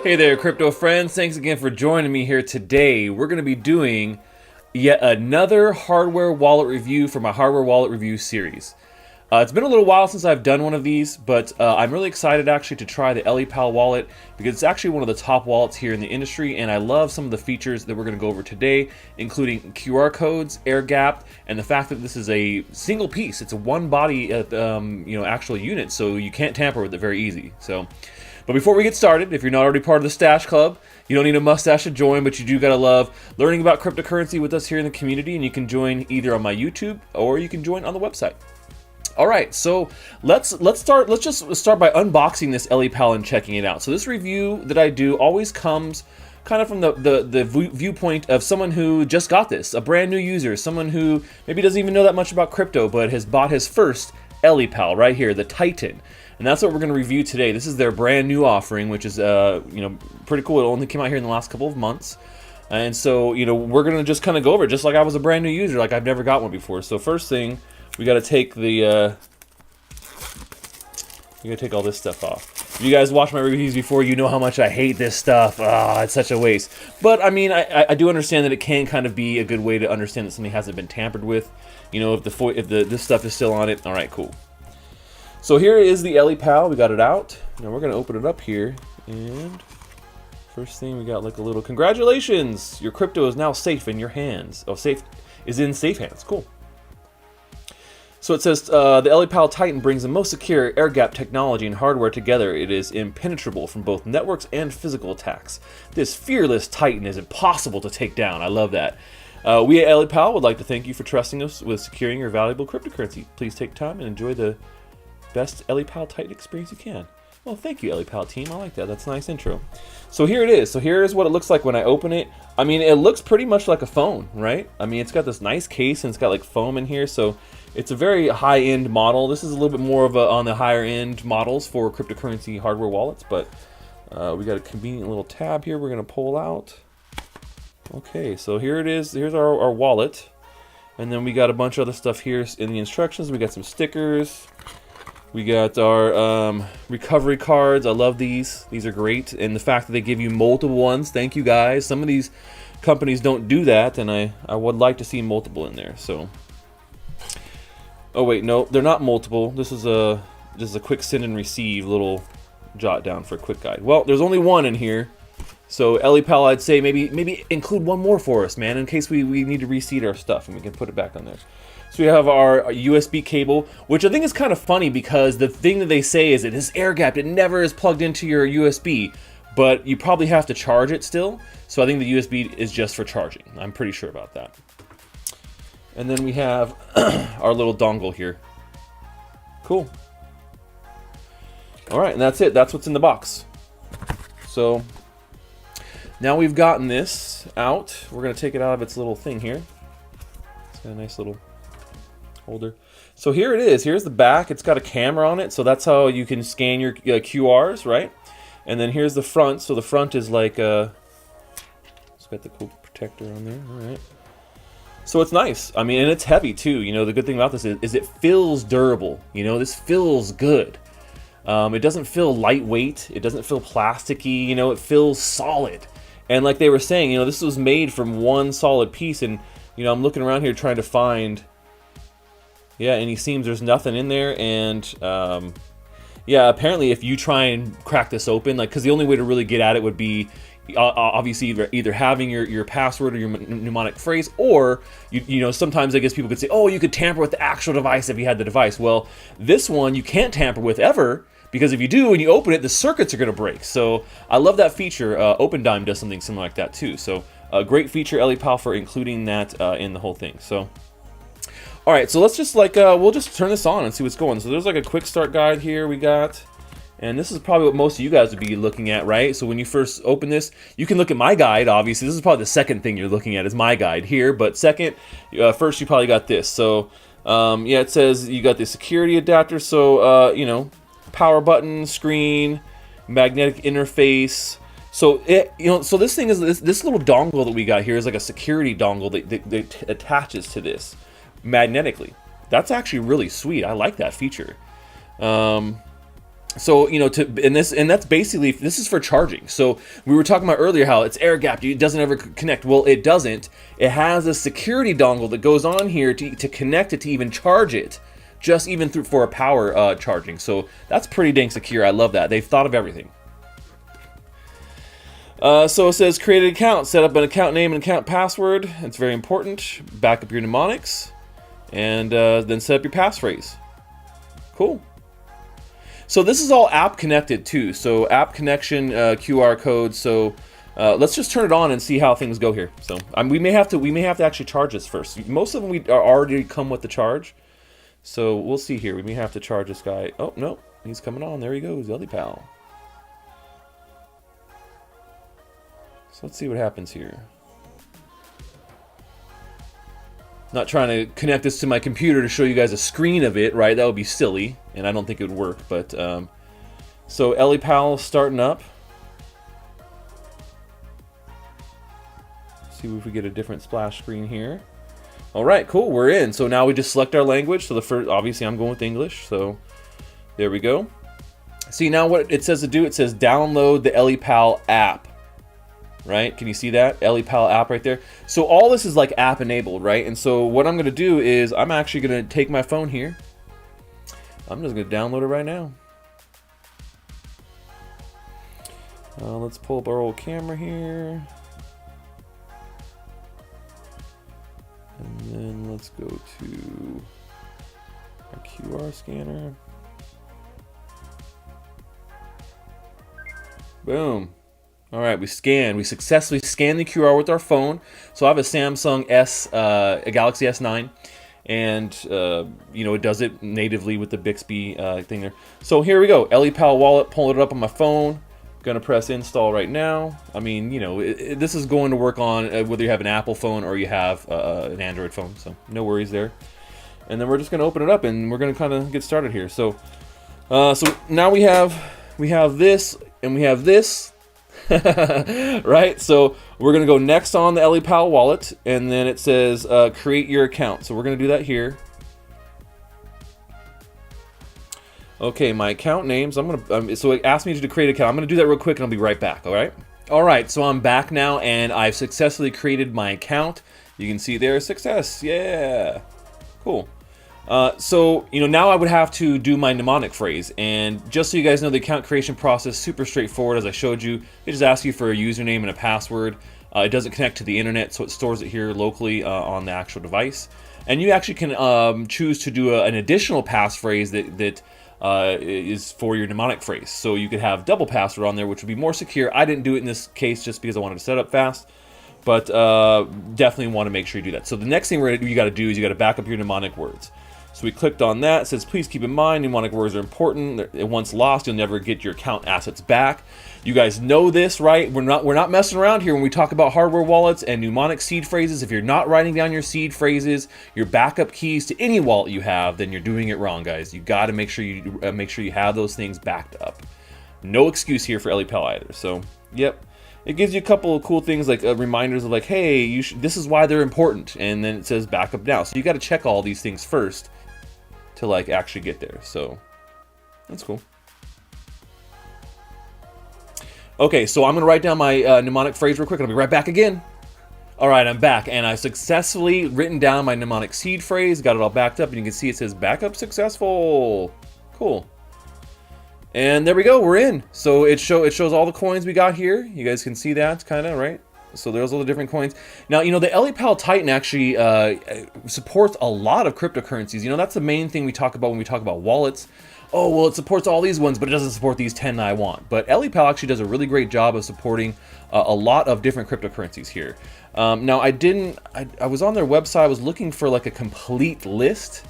Hey there, crypto friends. Thanks again for joining me here today. We're going to be doing yet another hardware wallet review for my hardware wallet review series. It's been a little while since I've done one of these, but I'm really excited actually to try the LEPAL wallet because it's actually one of the top wallets here in the industry, and I love some of the features that we're going to go over today, including QR codes, air gapped, and the fact that this is a single piece. It's a one body, actual unit, so you can't tamper with it very easy. But before we get started, if you're not already part of the Stash Club, you don't need a mustache to join, but you do gotta love learning about cryptocurrency with us here in the community, and you can join either on my YouTube or you can join on the website. All right, so let's just start by unboxing this LEPAL and checking it out. So this review that I do always comes kind of from the viewpoint of someone who just got this, a brand new user, someone who maybe doesn't even know that much about crypto, but has bought his first LEPAL right here, the Titan. And that's what we're going to review today. This is their brand new offering, which is pretty cool. It only came out here in the last couple of months. And so, we're going to just kind of go over it just like I was a brand new user, like I've never got one before. So first thing, we got to take all this stuff off. If you guys watch my reviews before, you know how much I hate this stuff. It's such a waste. But I mean, I do understand that it can kind of be a good way to understand that something hasn't been tampered with. If this stuff is still on it. All right, cool. So here is the LEPAL. We got it out. Now we're going to open it up here. And first thing, we got like a little congratulations. Your crypto is now safe in your hands. Is in safe hands. Cool. So it says the LEPAL Titan brings the most secure air-gap technology and hardware together. It is impenetrable from both networks and physical attacks. This fearless Titan is impossible to take down. I love that. We at LEPAL would like to thank you for trusting us with securing your valuable cryptocurrency. Please take time and enjoy the best LEPAL Titan experience you can. Well, thank you, LEPAL team. I like that. That's a nice intro. So here it is. So here's what it looks like when I open it. I mean, it looks pretty much like a phone, right? I mean, it's got this nice case and it's got like foam in here. So it's a very high-end model. This is a little bit more of on the higher-end models for cryptocurrency hardware wallets. But we got a convenient little tab here we're going to pull out. Okay, so here it is. Here's our wallet. And then we got a bunch of other stuff here in the instructions. We got some stickers. We got our recovery cards. I love these. These are great. And the fact that they give you multiple ones. Thank you, guys. Some of these companies don't do that, and I would like to see multiple in there. So, oh wait, no, they're not multiple. This is a quick send and receive little jot down for a quick guide. Well, there's only one in here. So LEPAL, I'd say maybe include one more for us, man, in case we need to reseed our stuff and we can put it back on there. So we have our USB cable, which I think is kind of funny because the thing that they say is it is air gapped. It never is plugged into your USB, but you probably have to charge it still. So I think the USB is just for charging. I'm pretty sure about that. And then we have our little dongle here. Cool. All right, and that's it. That's what's in the box. So now we've gotten this out. We're going to take it out of its little thing here. It's got a nice little holder. So here it is. Here's the back. It's got a camera on it, so that's how you can scan your QRs, right? And then here's the front. So the front is like it's got the cool protector on there. All right. So it's nice. I mean, and it's heavy too. The good thing about this is it feels durable. This feels good. It doesn't feel lightweight. It doesn't feel plasticky. It feels solid. And like they were saying, this was made from one solid piece. And I'm looking around here trying to find. Yeah, and he seems there's nothing in there, and yeah, apparently if you try and crack this open, because the only way to really get at it would be obviously either having your password or your mnemonic phrase, or sometimes I guess people could say, oh, you could tamper with the actual device if you had the device. Well, this one you can't tamper with ever, because if you do and you open it, the circuits are going to break. So I love that feature. OpenDime does something similar like that too. So a great feature, LEPAL, for including that in the whole thing. So. All right, so let's just we'll just turn this on and see what's going. So there's like a quick start guide here we got. And this is probably what most of you guys would be looking at, right? So when you first open this, you can look at my guide, obviously. This is probably the second thing you're looking at is my guide here. But second, first you probably got this. So yeah, it says you got the security adapter. So, power button, screen, magnetic interface. So so this thing is this little dongle that we got here is like a security dongle that attaches to this magnetically. That's actually really sweet. I like that feature. So, you know, and that's basically, this is for charging. So we were talking about earlier how it's air gapped, it doesn't ever connect. Well, it doesn't. It has a security dongle that goes on here to connect it to even charge it, just even through for a power charging. So that's pretty dang secure. I love that. They've thought of everything. So it says create an account, set up an account name and account password. It's very important. Back up your mnemonics, and then set up your passphrase. Cool. So this is all app connected too. So app connection, QR code. So let's just turn it on and see how things go here. So we may have to actually charge this first. Most of them we are already come with the charge. So we'll see here. We may have to charge this guy. Oh no, he's coming on. There he goes, EliPal. So let's see what happens here. Not trying to connect this to my computer to show you guys a screen of it, right? That would be silly, and I don't think it would work. But so EliPal starting up. See if we get a different splash screen here. All right, cool. We're in. So now we just select our language. So the first, obviously, I'm going with English. So there we go. See now what it says to do. It says download the EliPal app. Right? Can you see that? EliPal app right there. So all this is like app enabled, right? And so what I'm going to do is I'm actually going to take my phone here. I'm just going to download it right now. Let's pull up our old camera here. And then let's go to our QR scanner. Boom. All right, we successfully scanned the QR with our phone. So I have a Samsung a Galaxy S9, and you know, it does it natively with the Bixby thing there. So here we go, EliPal wallet, pulling it up on my phone. Gonna press install right now. I mean, you know, this is going to work on whether you have an Apple phone or you have an Android phone, so no worries there. And then we're just gonna open it up and we're gonna kind of get started here. So, so now we have this and we have this. Right, so we're gonna go next on the EliPal wallet, and then it says create your account. So we're gonna do that here. Okay, my account names. I'm gonna so it asked me to create an account. I'm gonna do that real quick, and I'll be right back. All right. So I'm back now, and I've successfully created my account. You can see there, success. Yeah, cool. So, you know, now I would have to do my mnemonic phrase, and just so you guys know, the account creation process, super straightforward. As I showed you, it just asks you for a username and a password. It doesn't connect to the internet, so it stores it here locally on the actual device. And you actually can choose to do an additional passphrase that is for your mnemonic phrase. So you could have double password on there, which would be more secure. I didn't do it in this case just because I wanted to set up fast, but definitely want to make sure you do that. So the next thing you got to do is you got to back up your mnemonic words. So we clicked on that. It says, please keep in mind, mnemonic words are important. Once lost, you'll never get your account assets back. You guys know this, right? We're not messing around here when we talk about hardware wallets and mnemonic seed phrases. If you're not writing down your seed phrases, your backup keys to any wallet you have, then you're doing it wrong, guys. You got to make sure you have those things backed up. No excuse here for EliPal either. So, yep. It gives you a couple of cool things like reminders of like, hey, this is why they're important. And then it says backup now. So you got to check all these things first to like actually get there. So that's cool. Okay, so I'm gonna write down my mnemonic phrase real quick. I'll be right back again. All right, I'm back, and I've successfully written down my mnemonic seed phrase, got it all backed up, and you can see it says backup successful. Cool. And there we go, we're in. So it shows all the coins we got here. You guys can see that kind of, right? So there's all the different coins. Now, you know, the EliPal Titan actually supports a lot of cryptocurrencies. You know, that's the main thing we talk about when we talk about wallets. Oh, well, it supports all these ones, but it doesn't support these 10 that I want. But EliPal actually does a really great job of supporting a lot of different cryptocurrencies here. Now, I was on their website. I was looking for like a complete list,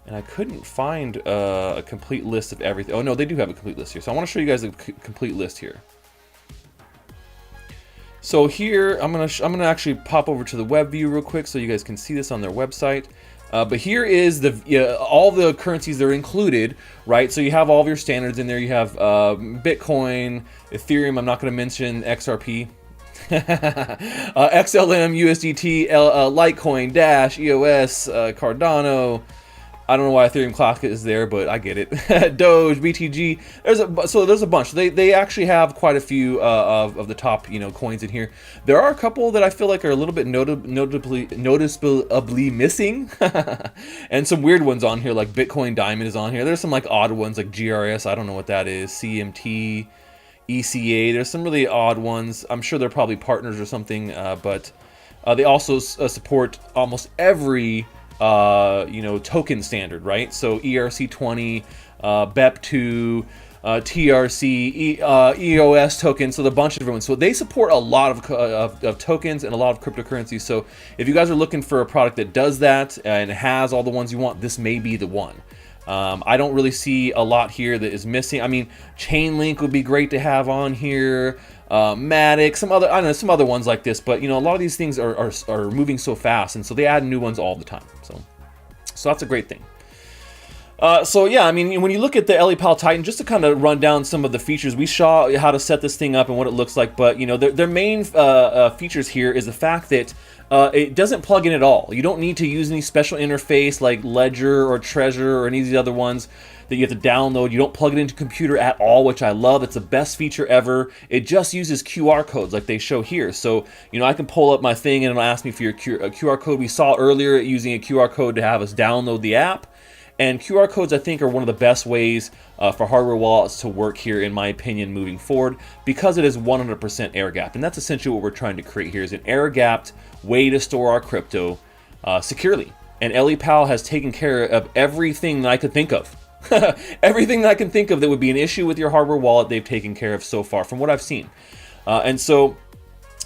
and I couldn't find a complete list of everything. Oh, no, they do have a complete list here. So I want to show you guys a complete list here. So here, I'm gonna actually pop over to the web view real quick so you guys can see this on their website. But here is all the currencies that are included, right? So you have all of your standards in there. You have Bitcoin, Ethereum. I'm not going to mention XRP, XLM, USDT, Litecoin, Dash, EOS, Cardano, I don't know why Ethereum Classic is there, but I get it. Doge, BTG. There's a bunch. They actually have quite a few of the top coins in here. There are a couple that I feel like are a little bit noticeably missing, and some weird ones on here, like Bitcoin Diamond is on here. There's some like odd ones like GRS. I don't know what that is. CMT, ECA. There's some really odd ones. I'm sure they're probably partners or something, but they also support almost every token standard, right? So ERC20, BEP2, TRC, EOS tokens, so a bunch of different ones. So they support a lot of tokens and a lot of cryptocurrencies. So if you guys are looking for a product that does that and has all the ones you want, this may be the one. I don't really see a lot here that is missing. I mean, Chainlink would be great to have on here. Matic, some other ones like this, but a lot of these things are moving so fast, and so they add new ones all the time. So that's a great thing. So yeah, I mean, when you look at the LEPAL Titan, just to kind of run down some of the features, we saw how to set this thing up and what it looks like, but their main features here is the fact that it doesn't plug in at all. You don't need to use any special interface like Ledger or Treasure or any of these other ones that you have to download. You don't plug it into a computer at all, which I love. It's the best feature ever. It just uses QR codes like they show here. So, I can pull up my thing and it'll ask me for your QR code. We saw earlier using a QR code to have us download the app. And QR codes, I think, are one of the best ways for hardware wallets to work here, in my opinion, moving forward, because it is 100% air-gapped. And that's essentially what we're trying to create here, is an air-gapped way to store our crypto securely. And LEPAL has taken care of everything that I could think of. Everything that I can think of that would be an issue with your hardware wallet, they've taken care of so far, from what I've seen. And so,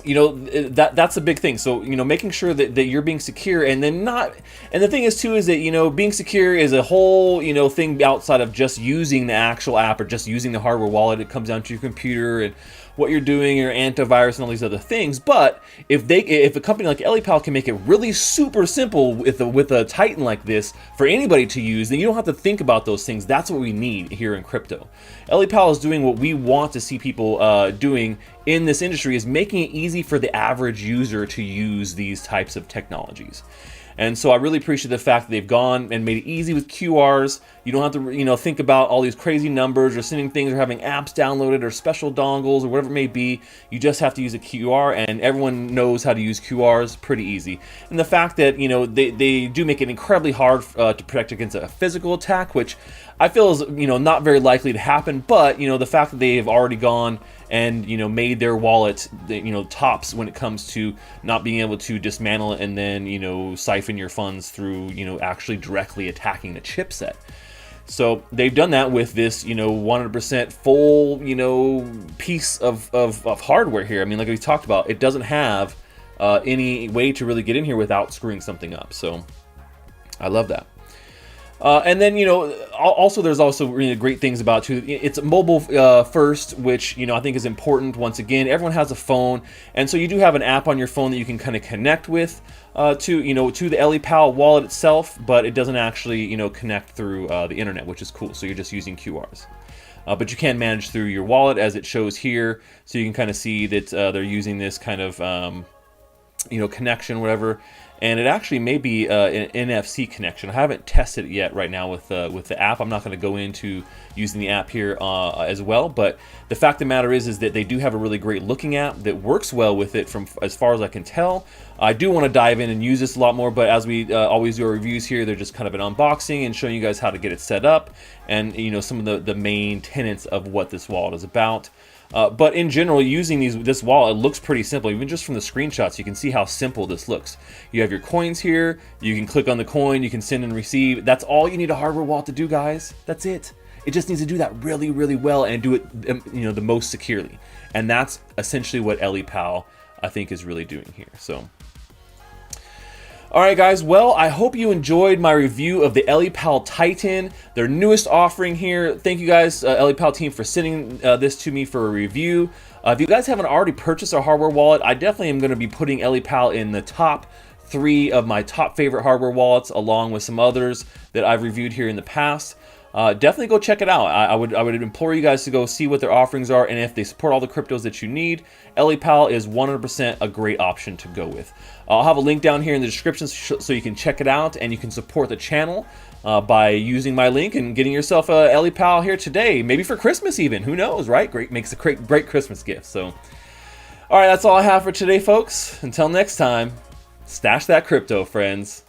that's a big thing. So, making sure that you're being secure, and then not, and the thing is too, is that, being secure is a whole, thing outside of just using the actual app or just using the hardware wallet. It comes down to your computer and what you're doing, your antivirus and all these other things. But if a company like LEPAL can make it really super simple with a Titan like this for anybody to use, then you don't have to think about those things. That's what we need here in crypto. LEPAL is doing what we want to see people doing in this industry, is making it easy for the average user to use these types of technologies. And so I really appreciate the fact that they've gone and made it easy with QRs. You don't have to, think about all these crazy numbers or sending things or having apps downloaded or special dongles or whatever it may be. You just have to use a QR, and everyone knows how to use QRs pretty easy. And the fact that, they do make it incredibly hard to protect against a physical attack, which I feel is, not very likely to happen. But, the fact that they have already gone and made their wallet tops when it comes to not being able to dismantle it and then siphon your funds through actually directly attacking the chipset. So they've done that with this 100% full piece of hardware here. I mean, like we talked about, it doesn't have any way to really get in here without screwing something up. So I love that. And then, also there's also really great things about it too. It's mobile first, which, I think is important. Once again, everyone has a phone, and so you do have an app on your phone that you can kind of connect with to the LEPAL wallet itself, but it doesn't actually, connect through the internet, which is cool. So you're just using QRs. But you can manage through your wallet as it shows here, so you can kind of see that they're using this kind of connection, whatever. And it actually may be an NFC connection. I haven't tested it yet right now with the app. I'm not going to go into using the app here as well. But the fact of the matter is that they do have a really great looking app that works well with it, from as far as I can tell. I do want to dive in and use this a lot more, but as we always do our reviews here, they're just kind of an unboxing and showing you guys how to get it set up, and some of the main tenets of what this wallet is about. But in general, using this wallet, it looks pretty simple. Even just from the screenshots, you can see how simple this looks. You have your coins here. You can click on the coin. You can send and receive. That's all you need a hardware wallet to do, guys. That's it. It just needs to do that really, really well and do it, the most securely. And that's essentially what LEPAL, I think, is really doing here. So, all right, guys. Well, I hope you enjoyed my review of the LEPAL Titan, their newest offering here. Thank you guys, LEPAL team, for sending this to me for a review. If you guys haven't already purchased our hardware wallet, I definitely am going to be putting LEPAL in the top 3 of my top favorite hardware wallets, along with some others that I've reviewed here in the past. definitely go check it out. I would implore you guys to go see what their offerings are, and if they support all the cryptos that you need, LAPal is 100% a great option to go with. I'll have a link down here in the description so you can check it out, and you can support the channel by using my link and getting yourself a LAPal here today, maybe for Christmas even. Who knows, right? Great, makes a great Christmas gift. So, all right, that's all I have for today, folks. Until next time, stash that crypto, friends.